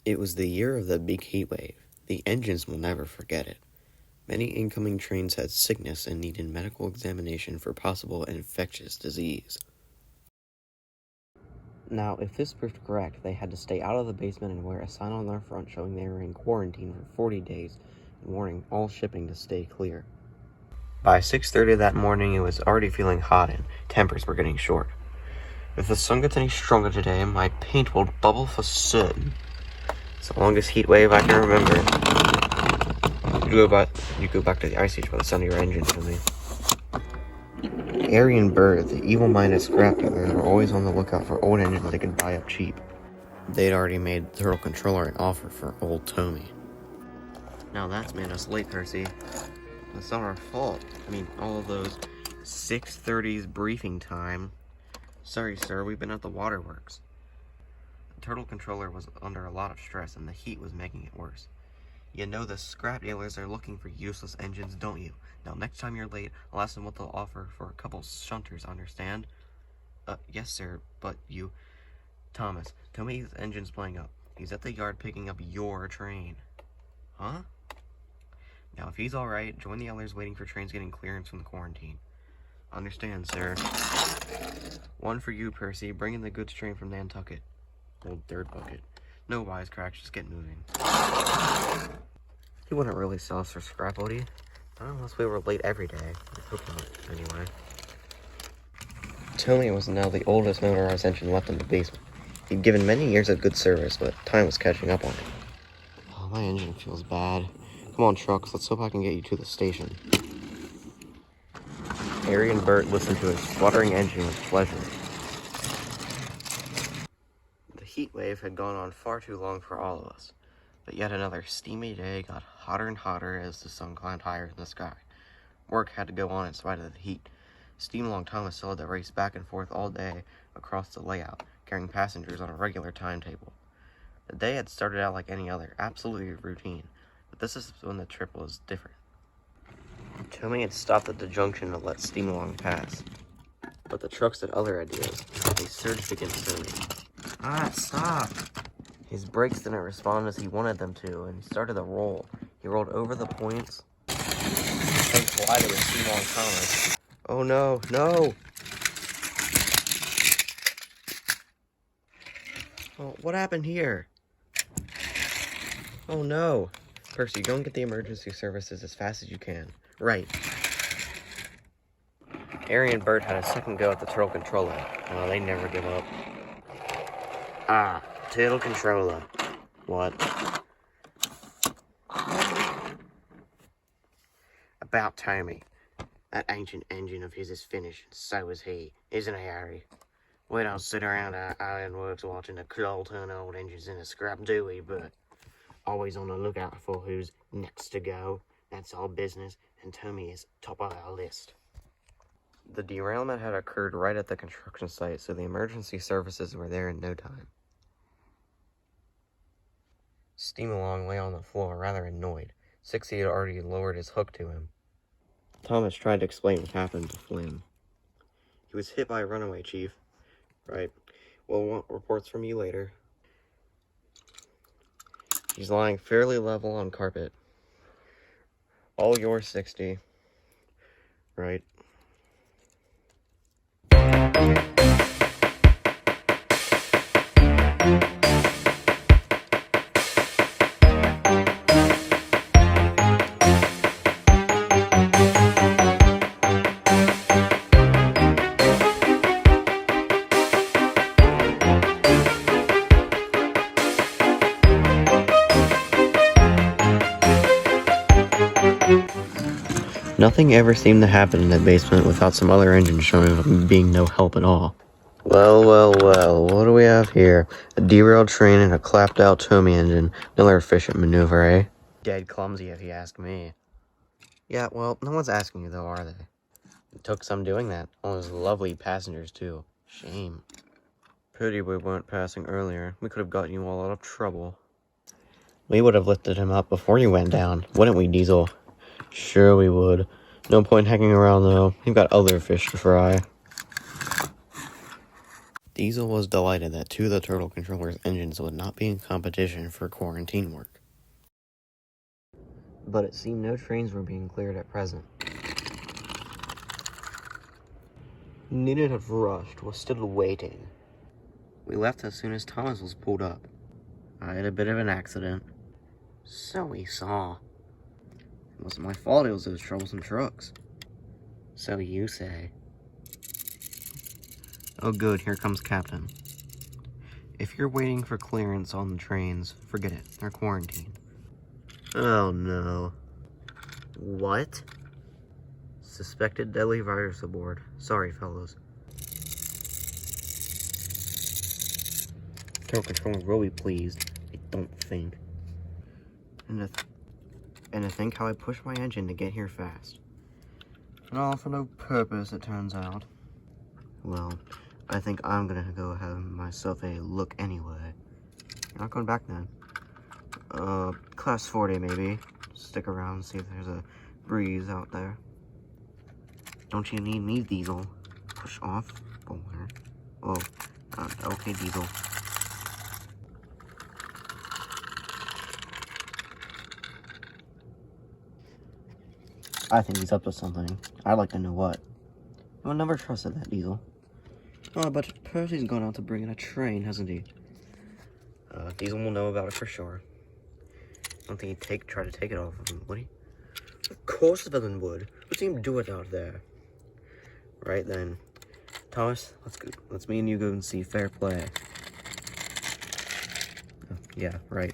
It was the year of the big heat wave. The engines will never forget it. Many incoming trains had sickness and needed medical examination for possible infectious disease. Now, if this proved correct, they had to stay out of the basement and wear a sign on their front showing they were in quarantine for 40 days and warning all shipping to stay clear. By 6:30 that morning, it was already feeling hot and tempers were getting short. If the sun gets any stronger today, my paint will bubble for certain. It's the longest heat wave I can remember. You go back to the Ice Age by the sound of your engine to me. Harry and Bird, the evil-minded scrap dealers, were always on the lookout for old engines they could buy up cheap. They'd already made the Turtle Controller an offer for old Tommy. Now that's made us late, Percy. That's not our fault. I mean, all of those 6:30's briefing time. Sorry, sir, we've been at the waterworks. The Turtle Controller was under a lot of stress, and the heat was making it worse. You know the scrap dealers are looking for useless engines, don't you? Now, next time you're late, I'll ask them what they'll offer for a couple shunters, understand? Yes, sir, but you... Thomas, tell me his engine's playing up. He's at the yard picking up your train. Huh? Now, if he's alright, join the others waiting for trains getting clearance from the quarantine. Understand, sir. One for you, Percy. Bring in the goods train from Nantucket. Old dirt bucket. No wisecracks, just get moving. He wouldn't really sell us for scrap, would he? Not unless we were late every day. I hope not, anyway. Tommy was now the oldest motorized engine left in the basement. He'd given many years of good service, but time was catching up on him. Oh, my engine feels bad. Come on, trucks, let's hope I can get you to the station. Harry and Bert listened to his spluttering engine with pleasure. The heat wave had gone on far too long for all of us, but yet another steamy day got hotter and hotter as the sun climbed higher in the sky. Work had to go on in spite of the heat. Steamalong Thomas still had to race back and forth all day across the layout, carrying passengers on a regular timetable. The day had started out like any other, absolutely routine, but this is when the trip was different. Tommy had stopped at the junction to let Steamalong pass, but the trucks had other ideas. They surged against Tommy. Stop! His brakes didn't respond as he wanted them to, and he started to roll. He rolled over the points, and collided with Steamalong Thomas. Oh no, no! Oh, what happened here? Oh no! Percy, go and get the emergency services as fast as you can. Right. Harry and Bert had a second go at the Turtle Controller. Oh, they never give up. Turtle Controller. What? About Tommy. That ancient engine of his is finished, and so is he. Isn't he, Harry? We don't sit around our ironworks watching the coal turn old engines in a scrap, do we, Bert? Always on the lookout for who's next to go. That's our business, and Tommy is top of our list. The derailment had occurred right at the construction site, so the emergency services were there in no time. Steamalong lay on the floor, rather annoyed. Sixty had already lowered his hook to him. Thomas tried to explain what happened to Flynn. He was hit by a runaway, Chief. Right. We'll want reports from you later. He's lying fairly level on carpet. All yours, 60. Right. Nothing ever seemed to happen in the basement without some other engine showing up and being no help at all. Well, what do we have here? A derailed train and a clapped-out Tommy engine. Another efficient maneuver, eh? Dead clumsy, if you ask me. Yeah, well, no one's asking you, though, are they? It took some doing that. All those lovely passengers, too. Shame. Pity we weren't passing earlier. We could have gotten you all out of trouble. We would have lifted him up before you went down, wouldn't we, Diesel? Sure we would. No point hanging around, though. We've got other fish to fry. Diesel was delighted that two of the turtle controller's engines would not be in competition for quarantine work. But it seemed no trains were being cleared at present. Needn't have rushed, was still waiting. We left as soon as Thomas was pulled up. I had a bit of an accident. So we saw. It wasn't my fault, it was those troublesome trucks. So you say. Oh good, here comes Captain. If you're waiting for clearance on the trains, forget it, they're quarantined. Oh no. What? Suspected deadly virus aboard. Sorry, fellows. Turtle controller will be pleased, I don't think. And to think how I pushed my engine to get here fast. And all for no purpose, it turns out. Well, I think I'm gonna go have myself a look anyway. You're not going back then. Class 40 maybe. Stick around, see if there's a breeze out there. Don't you need me, Diesel? Push off. Bowler. Oh, okay, Diesel. I think he's up to something. I'd like to know what. I would never trusted that Diesel. Oh, but Percy's gone out to bring in a train, hasn't he? Diesel will know about it for sure. I don't think he'd try to take it off of him, would he? Of course the villain would. Let's see him do it out there. Right then. Thomas, let's go. Let's me and you go and see Fair Play. Oh, yeah, right.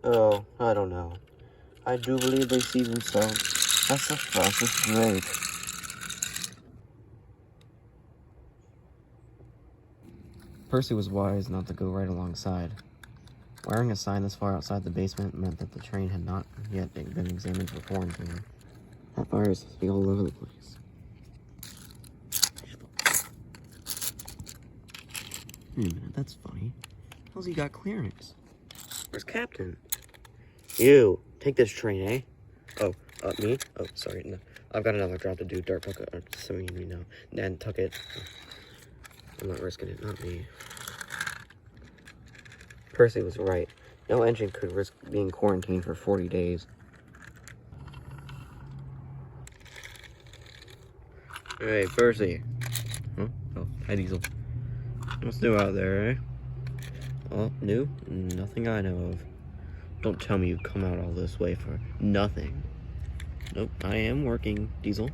Oh, I don't know. I do believe they see themselves as the fastest Drake. Percy was wise not to go right alongside. Wearing a sign this far outside the basement meant that the train had not yet been examined for quarantine. That virus must be all over the place. Wait a minute, that's funny. How's he got clearance? Where's Captain? You, take this train, eh? Oh, me? Oh, sorry, no. I've got another job to do. Dart Tuck it, so you know. And tuck it. I'm not risking it, not me. Percy was right. No engine could risk being quarantined for 40 days. Hey, Percy. Huh? Oh, hi, Diesel. What's new out there, eh? Oh, new? Nothing I know of. Don't tell me you've come out all this way for nothing. Nope, I am working, Diesel.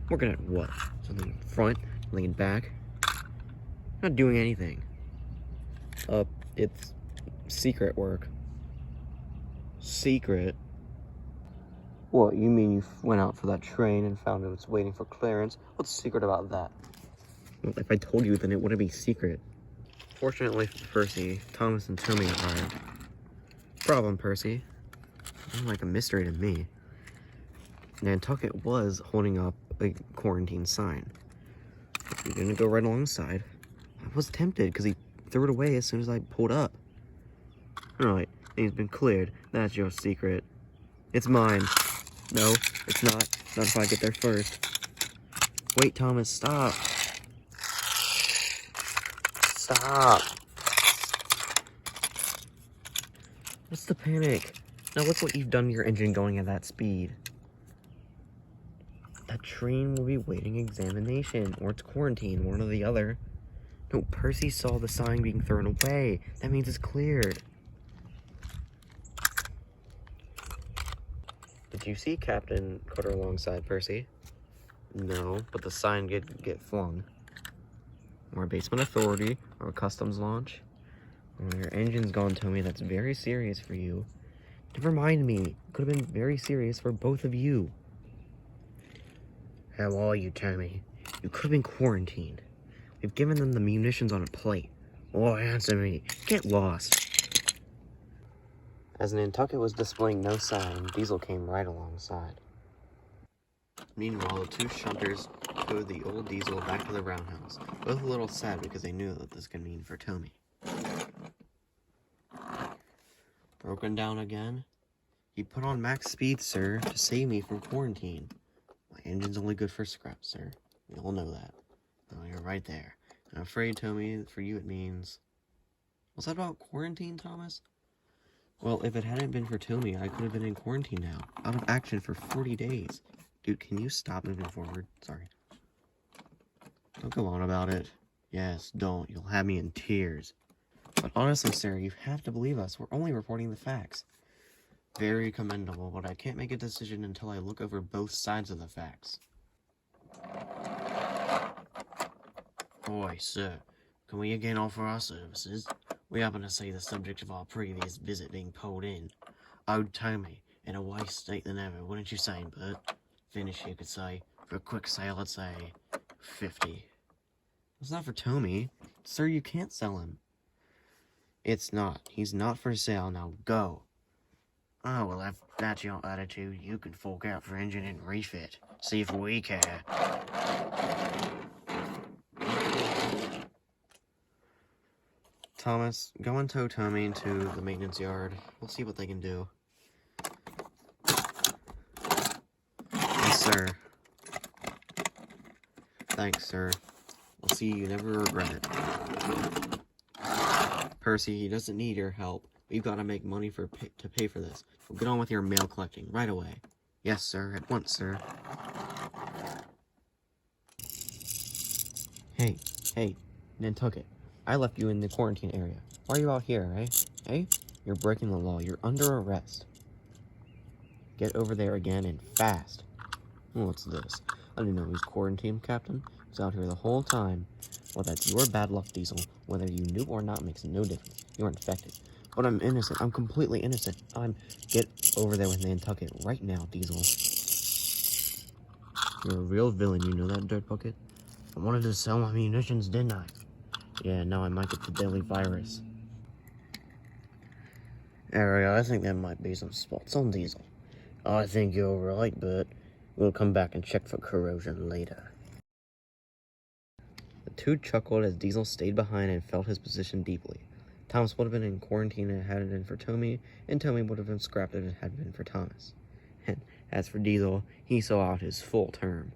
Working at what? Something in front, something in back? Not doing anything. It's secret work. Secret? What, you mean you went out for that train and found it was waiting for clearance? What's secret about that? Well, if I told you, then it wouldn't be secret. Fortunately for Percy, Thomas and Tommy arrived. Problem, Percy. Sounds like a mystery to me. Nantucket was holding up a quarantine sign. He didn't go right alongside. I was tempted because he threw it away as soon as I pulled up. Alright, he's been cleared. That's your secret. It's mine. No, it's not. Not if I get there first. Wait, Thomas, stop. Stop. What's the panic? Now what's what you've done to your engine going at that speed? That train will be waiting examination, or it's quarantine, one or the other. No, Percy saw the sign being thrown away. That means it's cleared. Did you see Captain Cutter alongside Percy? No, but the sign did get flung. Or a basement authority, or a customs launch. Or your engine's gone, Tommy. That's very serious for you. Never mind me. It could have been very serious for both of you. How are you, Tommy? You could have been quarantined. We've given them the munitions on a plate. Oh, answer me. Get lost. As Nantucket was displaying no sign, Diesel came right alongside. Meanwhile, the two shunters towed the old Diesel back to the roundhouse, both a little sad because they knew what this could mean for Tommy. Broken down again? He put on max speed, sir, to save me from quarantine. My engine's only good for scrap, sir. We all know that. I right there. I'm afraid, Tommy, for you it means... Was that about quarantine, Thomas? Well, if it hadn't been for Tommy, I could have been in quarantine now, out of action for 40 days. Dude, can you stop moving forward? Sorry. Don't go on about it. Yes, don't. You'll have me in tears. But honestly, sir, you have to believe us. We're only reporting the facts. Very commendable, but I can't make a decision until I look over both sides of the facts. Boy, sir, can we again offer our services? We happen to see the subject of our previous visit being pulled in. Old Tommy, in a worse state than ever, wouldn't you say, Bert? Finish, you could say. For a quick sale, I'd say 50. It's not for Tommy. Sir, you can't sell him. It's not. He's not for sale. Now go. Oh, well, if that's your attitude, you can fork out for engine and refit. See if we care. Thomas, go and tow Tommy into the maintenance yard. We'll see what they can do. Yes, sir. Thanks, sir. We'll see you never regret it. Percy, he doesn't need your help. We've got to make money to pay for this. So get on with your mail collecting right away. Yes, sir. At once, sir. Hey, Nantucket. I left you in the quarantine area. Why are you out here, eh? Eh? You're breaking the law. You're under arrest. Get over there again and fast. What's this? I didn't know he was quarantine, Captain. He was out here the whole time. Well, that's your bad luck, Diesel. Whether you knew or not makes no difference. You're infected. But I'm innocent. I'm completely innocent. Get over there with Nantucket right now, Diesel. You're a real villain, you know that, Dirt Bucket? I wanted to sell my munitions, didn't I? Yeah, now I might get the deadly virus. Ariel, I think there might be some spots on Diesel. I think you're right, but we'll come back and check for corrosion later. The two chuckled as Diesel stayed behind and felt his position deeply. Thomas would have been in quarantine if it hadn't been for Tommy, and Tommy would have been scrapped if it hadn't been for Thomas. And as for Diesel, he saw out his full term.